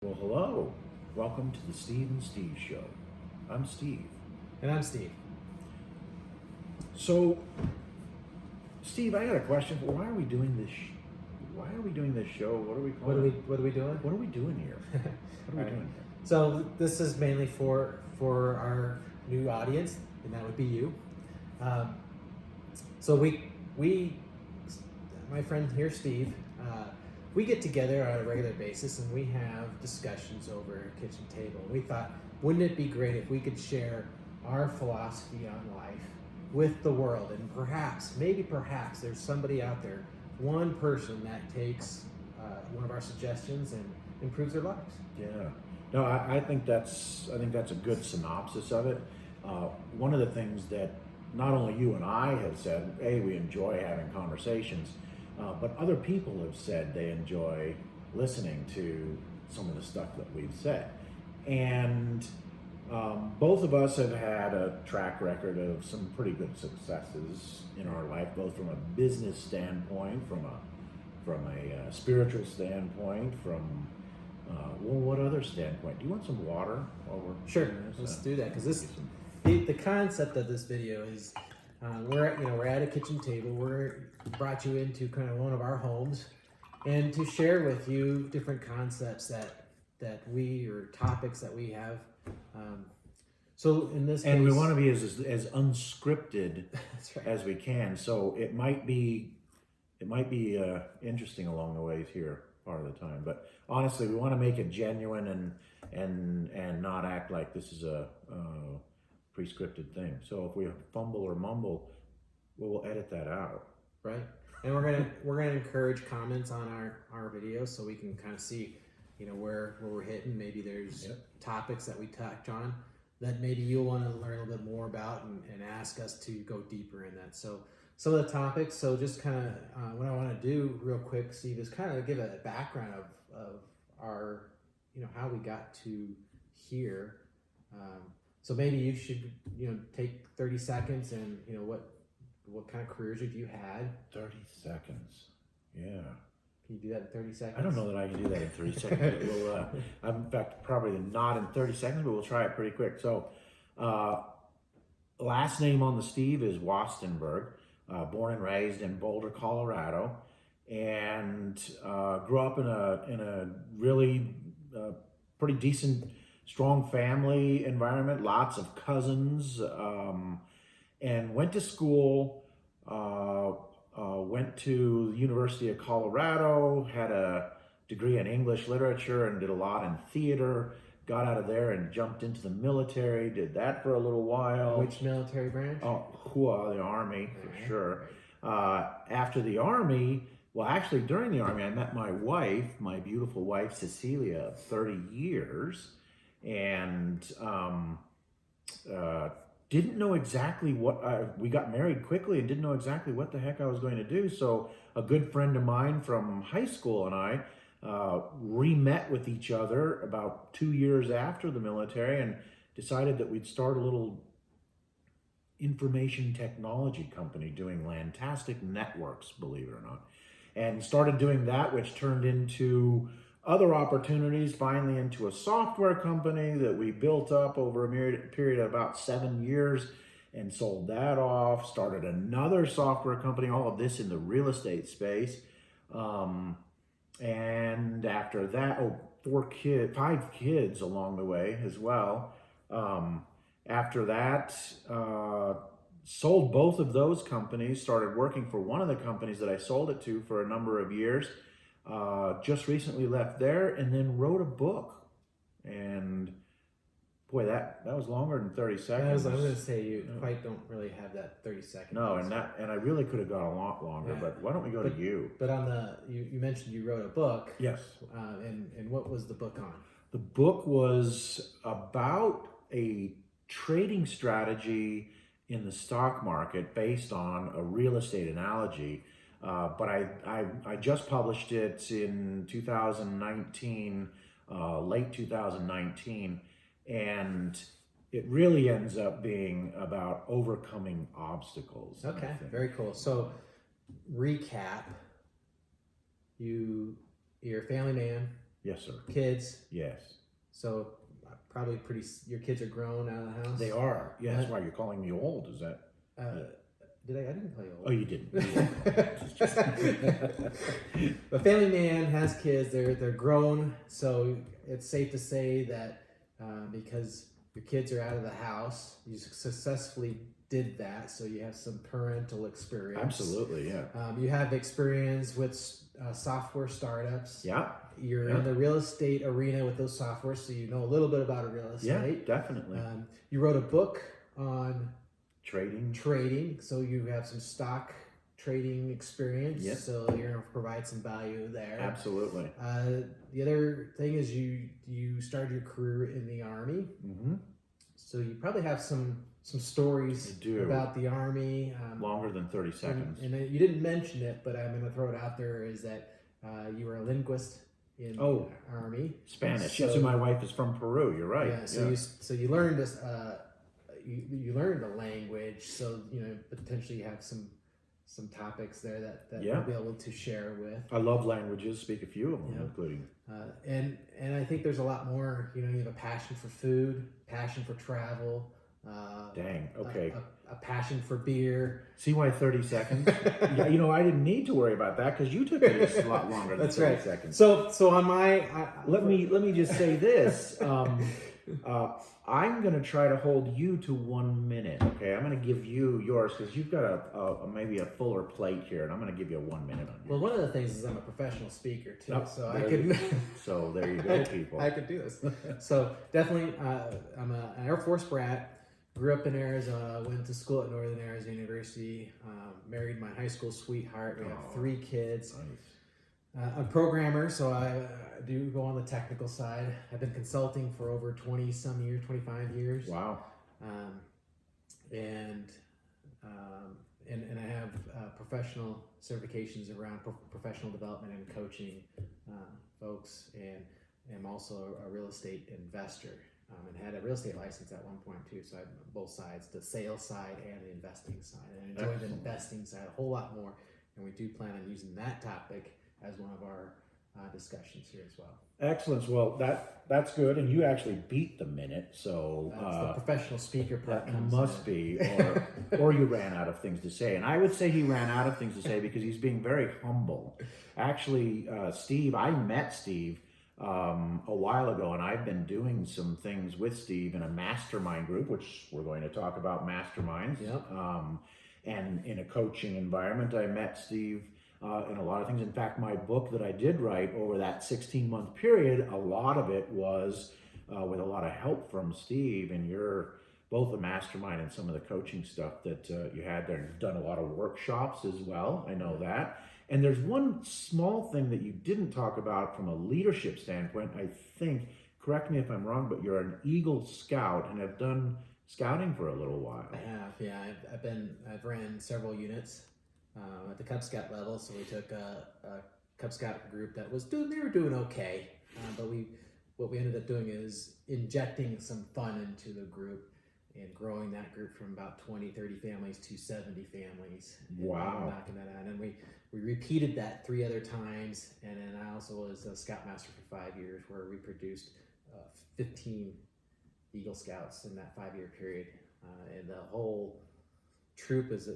Well, hello. Welcome to the Steve and Steve Show. I'm Steve. And I'm Steve. So, Steve, I got a question. Why are we doing this? Why are we doing this show? What are we calling it? What are we doing? What are we doing here? What are we doing here? So this is mainly for our new audience, and that would be you. So we, my friend here, Steve, we get together on a regular basis and we have discussions over a kitchen table. We thought, wouldn't it be great if we could share our philosophy on life with the world, and perhaps there's somebody out there, one person that takes one of our suggestions and improves their lives. Yeah. No, I think that's a good synopsis of it. One of the things that not only you and I have said, we enjoy having conversations, but other people have said they enjoy listening to some of the stuff that we've said. And both of us have had a track record of some pretty good successes in our life, both from a business standpoint, from a spiritual standpoint, from what other standpoint? Do you want some water while we're Sure, doing this? let's do that, because the concept of this video is we're at a kitchen table. We're brought you into kind of one of our homes, and to share with you different concepts that we, or topics that we have. So in this case, and we want to be as unscripted that's right, as we can. So it might be interesting along the ways here part of the time. But honestly, we want to make it genuine and not act like this is a pre-scripted thing. So if we fumble or mumble, we'll edit that out. right. And we're gonna encourage comments on our videos, so we can kind of see, where we're hitting. Maybe there's topics that we touch on that maybe you'll want to learn a little bit more about, and ask us to go deeper in that. So some of the topics, so just kind of what I want to do real quick, Steve, is kind of give a background of our, how we got to here. So maybe you should, take 30 seconds and, what kind of careers have you had? 30 seconds. Yeah. Can you do that in 30 seconds? I don't know that I can do that in 30 seconds. We'll, in fact, probably not in 30 seconds, but we'll try it pretty quick. So, last name on the Steve is Wastenberg. Born and raised in Boulder, Colorado, and grew up in a really pretty decent, strong family environment. Lots of cousins, and went to school. Went to the University of Colorado. Had a degree in English literature and did a lot in theater. Got out of there and jumped into the military, did that for a little while. Which military branch? Oh, the Army, for sure. After the Army, well, actually during the Army, I met my wife, my beautiful wife, Cecilia, of 30 years, and didn't know exactly what, we got married quickly and didn't know exactly what the heck I was going to do. So a good friend of mine from high school and I re-met with each other about 2 years after the military, and decided that we'd start a little information technology company doing Lantastic networks, believe it or not. And started doing that, which turned into other opportunities, finally into a software company that we built up over a period of about 7 years, and sold that off. Started another software company, all of this in the real estate space. And after that, 5 kids along the way as well. After that, sold both of those companies, started working for one of the companies that I sold it to for a number of years. Just recently left there, and then wrote a book. And boy, that was longer than 30 seconds. I was going to say, you quite don't really have that 30 seconds. No, and I really could have gone a lot longer, but why don't we go to you? But on you mentioned you wrote a book. Yes. And what was the book on? The book was about a trading strategy in the stock market based on a real estate analogy. But I just published it in 2019, late 2019, and it really ends up being about overcoming obstacles. Okay, very cool. So, recap: you're a family man. Yes, sir. Kids. Yes. So probably your kids are grown out of the house. They are. Yeah, that's why you're calling me old. Is that? Did I? I didn't call you old. Oh, you didn't. The family man has kids. They're grown, so it's safe to say that because your kids are out of the house, you successfully did that. So you have some parental experience. Absolutely, yeah. You have experience with software startups. Yeah. You're in the real estate arena with those softwares, so you know a little bit about real estate. Yeah, definitely. You wrote a book on trading, so you have some stock trading experience. Yep. So you're going to provide some value there. Absolutely. The other thing is you started your career in the Army. Mm-hmm. So you probably have some stories about the Army. Longer than 30 seconds. And you didn't mention it, but I'm going to throw it out there, is that you were a linguist in the Army. Spanish. So my wife is from Peru. You're right. Yeah. So you learned this. You learned the language. So potentially you have some topics there that you'll be able to share with. I love languages. Speak a few of them, including. And I think there's a lot more. You have a passion for food, passion for travel. Dang. Okay. A passion for beer. See why 30 seconds? Yeah, I didn't need to worry about that because you took me a lot longer than 30 seconds. So on my let me just say this. I'm going to try to hold you to 1 minute. Okay, I'm going to give you yours because you've got a maybe a fuller plate here, and I'm going to give you 1 minute on yours. Well, one of the things is I'm a professional speaker too, so I can. can. So there you go, people. I could do this. So definitely, I'm an Air Force brat. Grew up in Arizona. Went to school at Northern Arizona University. Married my high school sweetheart. We have 3 kids. Nice. I'm a programmer, so I do go on the technical side. I've been consulting for over 20-some years, 25 years. Wow. And I have professional certifications around professional development and coaching folks, and I'm also a real estate investor, and had a real estate license at one point too. So I have both sides, the sales side and the investing side. And I enjoy the investing side a whole lot more, and we do plan on using that topic as one of our discussions here as well. Excellent. Well, that's good, and you actually beat the minute, so that's the professional speaker part. That must be, or you ran out of things to say. And I would say he ran out of things to say because he's being very humble. Actually, Steve, I met Steve a while ago, and I've been doing some things with Steve in a mastermind group, which we're going to talk about masterminds. Yep. And in a coaching environment, I met Steve. In a lot of things. In fact, my book that I did write over that 16-month period, a lot of it was with a lot of help from Steve, and you're both a mastermind and some of the coaching stuff that you had there. You've done a lot of workshops as well, I know that. And there's one small thing that you didn't talk about from a leadership standpoint, I think, correct me if I'm wrong, but you're an Eagle Scout and have done scouting for a little while. I have, yeah. I've ran several units. At the Cub Scout level, so we took a Cub Scout group that they were doing okay, but what we ended up doing is injecting some fun into the group and growing that group from about 20, 30 families to 70 families. Wow. Knocking that out. And we repeated that 3 other times, and then I also was a Scoutmaster for 5 years, where we produced 15 Eagle Scouts in that 5-year period. And the whole troop is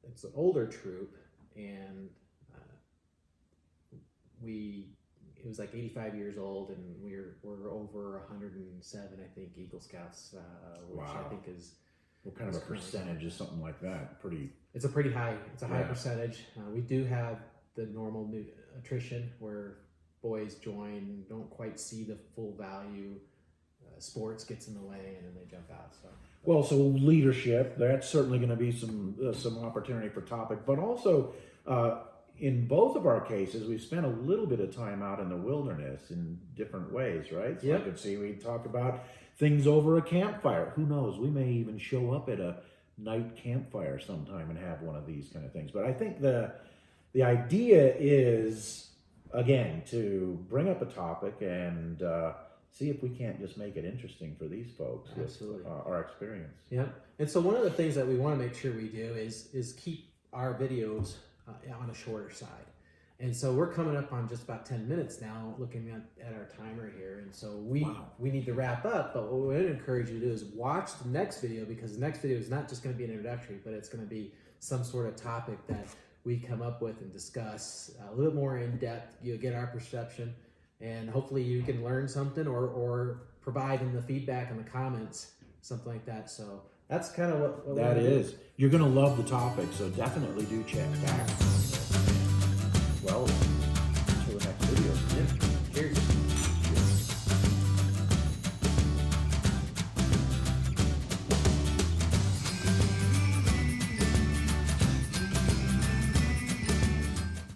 it's an older troop, and it was like 85 years old, and we're over 107, I think, Eagle Scouts, which wow. I think is what kind of a percentage is something like that? It's a high percentage. We do have the normal new attrition where boys join, don't quite see the full value. Sports gets in the way, and then they jump out. So leadership, that's certainly going to be some opportunity for topic, but also in both of our cases, we've spent a little bit of time out in the wilderness in different ways, right? So I could see we talk about things over a campfire. Who knows? We may even show up at a night campfire sometime and have one of these kind of things. But I think the idea is, again, to bring up a topic and see if we can't just make it interesting for these folks. Absolutely. With our experience. Yeah. And so one of the things that we want to make sure we do is keep our videos on the shorter side. And so we're coming up on just about 10 minutes now, looking at our timer here. And so we need to wrap up. But what we would encourage you to do is watch the next video, because the next video is not just going to be an introductory, but it's going to be some sort of topic that we come up with and discuss a little bit more in depth. You'll get our perception, and hopefully you can learn something or provide in the feedback in the comments, something like that. So that's kind of what that is. You're going to love the topic, so definitely do check back. Well,